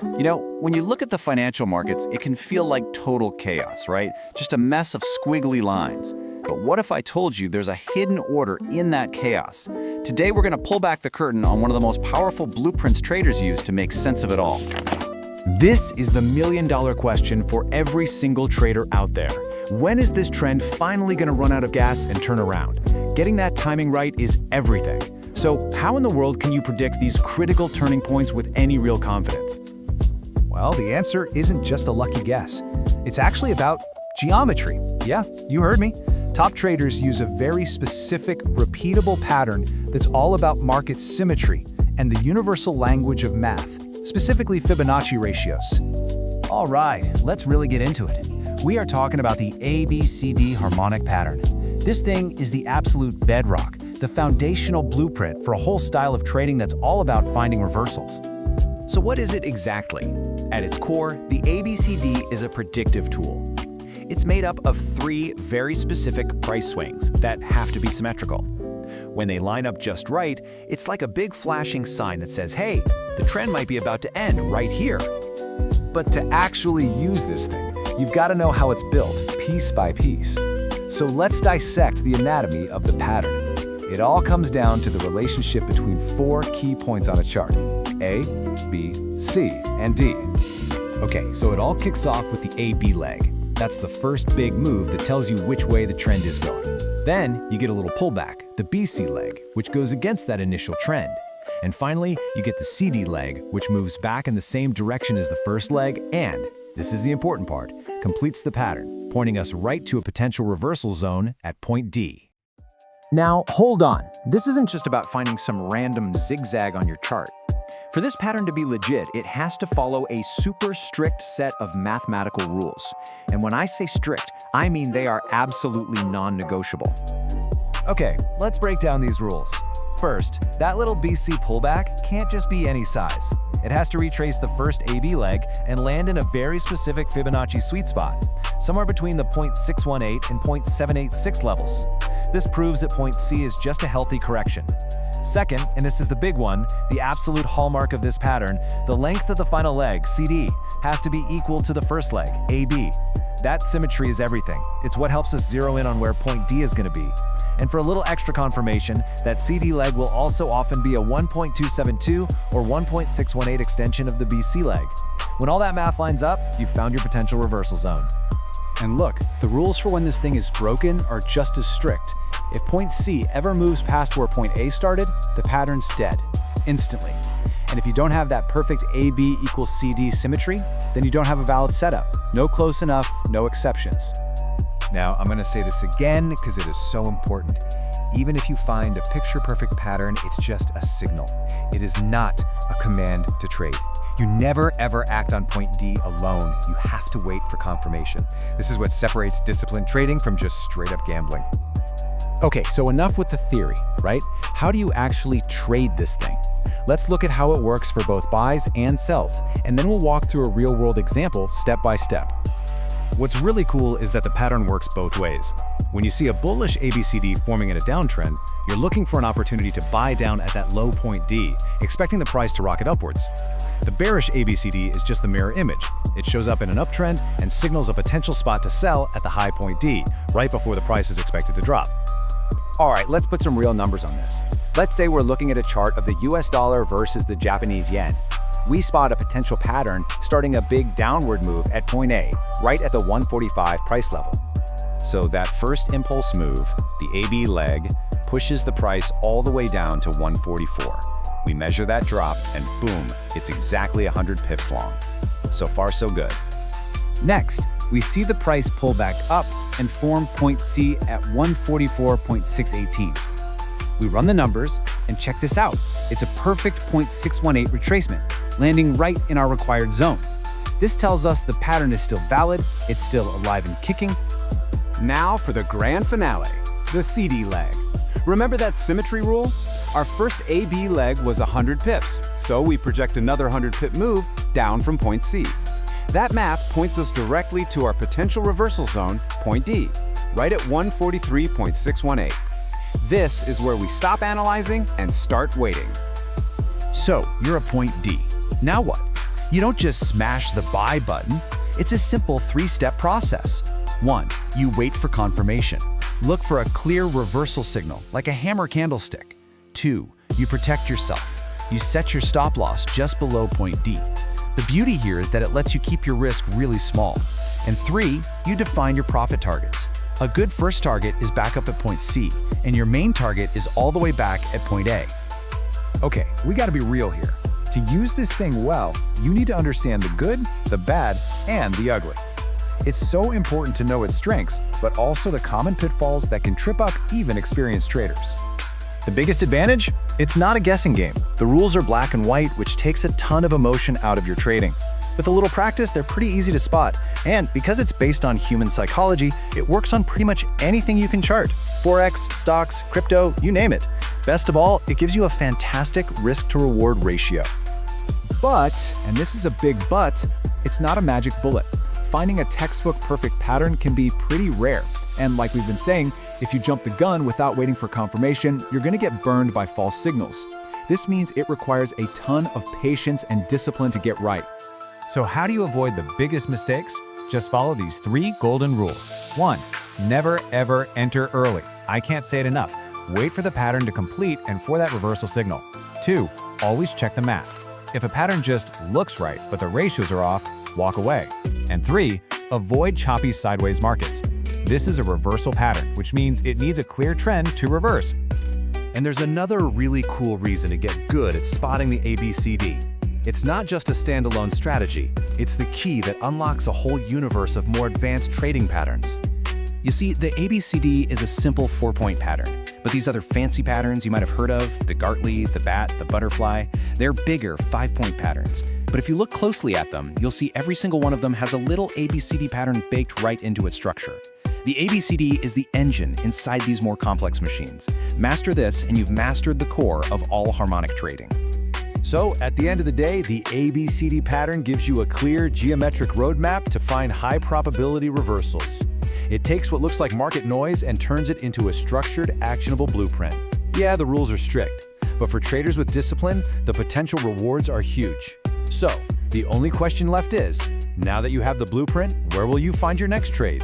You know, when you look at the financial markets, it can feel like total chaos, right? Just a mess of squiggly lines. But what if I told you there's a hidden order in that chaos? Today, we're going to pull back the curtain on one of the most powerful blueprints traders use to make sense of it all. This is the million-dollar question for every single trader out there. When is this trend finally going to run out of gas and turn around? Getting that timing right is everything. So how in the world can you predict these critical turning points with any real confidence? Well, the answer isn't just a lucky guess. It's actually about geometry. Yeah, you heard me. Top traders use a very specific, repeatable pattern that's all about market symmetry and the universal language of math, specifically Fibonacci ratios. All right, let's really get into it. We are talking about the ABCD Harmonic Pattern. This thing is the absolute bedrock, the foundational blueprint for a whole style of trading that's all about finding reversals. So what is it exactly? At its core, the ABCD is a predictive tool. It's made up of three very specific price swings that have to be symmetrical. When they line up just right, it's like a big flashing sign that says, hey, the trend might be about to end right here. But to actually use this thing, you've got to know how it's built, piece by piece. So let's dissect the anatomy of the pattern. It all comes down to the relationship between four key points on a chart: A, B, C, and D. Okay, so it all kicks off with the AB leg. That's the first big move that tells you which way the trend is going. Then you get a little pullback, the BC leg, which goes against that initial trend. And finally, you get the CD leg, which moves back in the same direction as the first leg and, this is the important part, completes the pattern, pointing us right to a potential reversal zone at point D. Now, hold on. This isn't just about finding some random zigzag on your chart. For this pattern to be legit, it has to follow a super strict set of mathematical rules. And when I say strict, I mean they are absolutely non-negotiable. Okay, let's break down these rules. First, that little BC pullback can't just be any size. It has to retrace the first AB leg and land in a very specific Fibonacci sweet spot, somewhere between the 0.618 and 0.786 levels. This proves that point C is just a healthy correction. Second, and this is the big one, the absolute hallmark of this pattern, the length of the final leg, CD, has to be equal to the first leg, AB. That symmetry is everything. It's what helps us zero in on where point D is going to be. And for a little extra confirmation, that CD leg will also often be a 1.272 or 1.618 extension of the BC leg. When all that math lines up, you've found your potential reversal zone. And look, the rules for when this thing is broken are just as strict. If point C ever moves past where point A started, the pattern's dead, instantly. And if you don't have that perfect AB equals CD symmetry, then you don't have a valid setup. No close enough, no exceptions. Now, I'm going to say this again because it is so important. Even if you find a picture-perfect pattern, it's just a signal. It is not a command to trade. You never ever act on point D alone. You have to wait for confirmation. This is what separates disciplined trading from just straight-up gambling. Okay, so enough with the theory, right? How do you actually trade this thing? Let's look at how it works for both buys and sells, and then we'll walk through a real-world example step by step. What's really cool is that the pattern works both ways. When you see a bullish ABCD forming in a downtrend, you're looking for an opportunity to buy down at that low point D, expecting the price to rocket upwards. The bearish ABCD is just the mirror image. It shows up in an uptrend and signals a potential spot to sell at the high point D, right before the price is expected to drop. All right, let's put some real numbers on this. Let's say we're looking at a chart of the US dollar versus the Japanese yen. We spot a potential pattern starting a big downward move at point A, right at the 145 price level. So that first impulse move, the AB leg, pushes the price all the way down to 144. We measure that drop and boom, it's exactly 100 pips long. So far, so good. Next, we see the price pull back up and form point C at 144.618. We run the numbers and check this out. It's a perfect 0.618 retracement, landing right in our required zone. This tells us the pattern is still valid, it's still alive and kicking. Now for the grand finale, the CD leg. Remember that symmetry rule? Our first AB leg was 100 pips, so we project another 100 pip move down from point C. That math points us directly to our potential reversal zone, point D, right at 143.618. This is where we stop analyzing and start waiting. So, you're at point D. Now what? You don't just smash the buy button. It's a simple three-step process. 1. You wait for confirmation. Look for a clear reversal signal, like a hammer candlestick. 2. You protect yourself. You set your stop loss just below point D. The beauty here is that it lets you keep your risk really small. And 3. You define your profit targets. A good first target is back up at point C, and your main target is all the way back at point A. Okay, we gotta be real here. To use this thing well, you need to understand the good, the bad, and the ugly. It's so important to know its strengths, but also the common pitfalls that can trip up even experienced traders. The biggest advantage? It's not a guessing game. The rules are black and white, which takes a ton of emotion out of your trading. With a little practice, they're pretty easy to spot. And because it's based on human psychology, it works on pretty much anything you can chart. Forex, stocks, crypto, you name it. Best of all, it gives you a fantastic risk-to-reward ratio. But, and this is a big but, it's not a magic bullet. Finding a textbook perfect pattern can be pretty rare. And like we've been saying, if you jump the gun without waiting for confirmation, you're gonna get burned by false signals. This means it requires a ton of patience and discipline to get right. So how do you avoid the biggest mistakes? Just follow these 3 golden rules. 1. Never ever enter early. I can't say it enough. Wait for the pattern to complete and for that reversal signal. 2. Always check the math. If a pattern just looks right, but the ratios are off, walk away. And 3. Avoid choppy sideways markets. This is a reversal pattern, which means it needs a clear trend to reverse. And there's another really cool reason to get good at spotting the ABCD. It's not just a standalone strategy, it's the key that unlocks a whole universe of more advanced trading patterns. You see, the ABCD is a simple 4-point pattern, but these other fancy patterns you might have heard of, the Gartley, the bat, the butterfly, they're bigger 5-point patterns. But if you look closely at them, you'll see every single one of them has a little ABCD pattern baked right into its structure. The ABCD is the engine inside these more complex machines. Master this and you've mastered the core of all harmonic trading. So, at the end of the day, the ABCD pattern gives you a clear geometric roadmap to find high probability reversals. It takes what looks like market noise and turns it into a structured, actionable blueprint. Yeah, the rules are strict, but for traders with discipline, the potential rewards are huge. So, the only question left is, now that you have the blueprint, where will you find your next trade?